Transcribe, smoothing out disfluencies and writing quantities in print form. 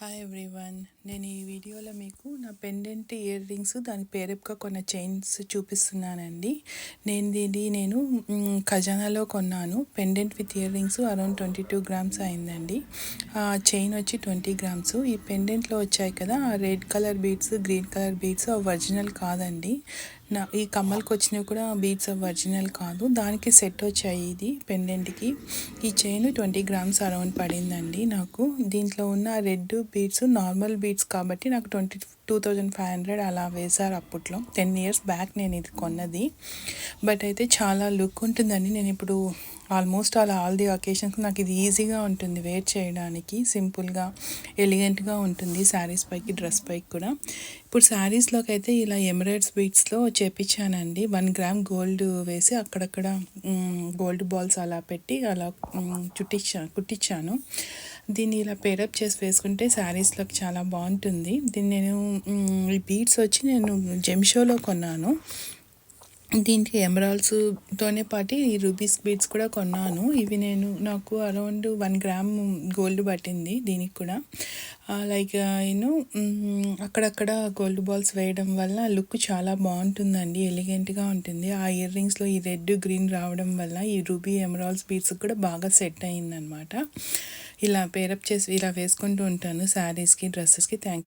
Hi everyone, నేను ఈ వీడియోలో మీకు నా పెండెంట్ ఇయర్ రింగ్స్ దాని పేరెప్గా కొన్న చైన్స్ చూపిస్తున్నానండి. నేను ఖజానాలో కొన్నాను. Pendant with ear rings around 22 grams అయిందండి. చైన్ వచ్చి 20 గ్రామ్స్. ఈ పెండెంట్లో వచ్చాయి కదా ఆ red colour beads, green colour beads అవి ఒరిజినల్ కాదండి. ఈ కమ్మలకి వచ్చినవి కూడా బీడ్స్ అవి ఒరిజినల్ కాదు. దానికి సెట్ వచ్చాయి ఇది పెండెంట్కి. ఈ చైన్ 20 గ్రామ్స్ అరౌండ్ పడిందండి నాకు. దీంట్లో ఉన్న రెడ్ బీడ్స్ నార్మల్ బీడ్స్ కాబట్టి నాకు 22,500 అలా వేశారు అప్పట్లో. 10 years బ్యాక్ నేను ఇది కొన్నది. బట్ అయితే చాలా లుక్ ఉంటుందండి. నేను ఇప్పుడు ఆల్మోస్ట్ ఆల్ ది అకేషన్స్ నాకు ఇది ఈజీగా ఉంటుంది వేర్ చేయడానికి. సింపుల్గా ఎలిగెంట్గా ఉంటుంది శారీస్ పైకి, డ్రెస్ పైకి కూడా. ఇప్పుడు శారీస్లోకి అయితే ఇలా ఎమరైడ్స్ బీడ్స్లో చేపించానండి. 1 గ్రామ్ గోల్డ్ వేసి అక్కడక్కడ గోల్డ్ బాల్స్ అలా పెట్టి అలా కుట్టించాను. దీన్ని ఇలా పేరప్ చేసి వేసుకుంటే శారీస్లోకి చాలా బాగుంటుంది. దీన్ని ఈ బీడ్స్ వచ్చి నేను జెమ్షోలో కొన్నాను. దీనికి ఎమరాల్డ్స్తోనే పాటు ఈ రూబీస్ బీడ్స్ కూడా కొన్నాను. ఇవి నాకు అరౌండ్ 1 గ్రామ్ గోల్డ్ పట్టింది దీనికి కూడా. లైక్ అక్కడక్కడ గోల్డ్ బాల్స్ వేయడం వల్ల లుక్ చాలా బాగుంటుందండి, ఎలిగెంట్గా ఉంటుంది. ఆ ఇయర్ రింగ్స్లో ఈ రెడ్ గ్రీన్ రావడం వల్ల ఈ రూబీ ఎమరాల్డ్స్ బీడ్స్ కూడా బాగా సెట్ అయ్యిందనమాట. ఇలా పేరప్ చేసి ఇలా వేసుకుంటూ ఉంటాను శారీస్కి, డ్రెస్సెస్కి. థ్యాంక్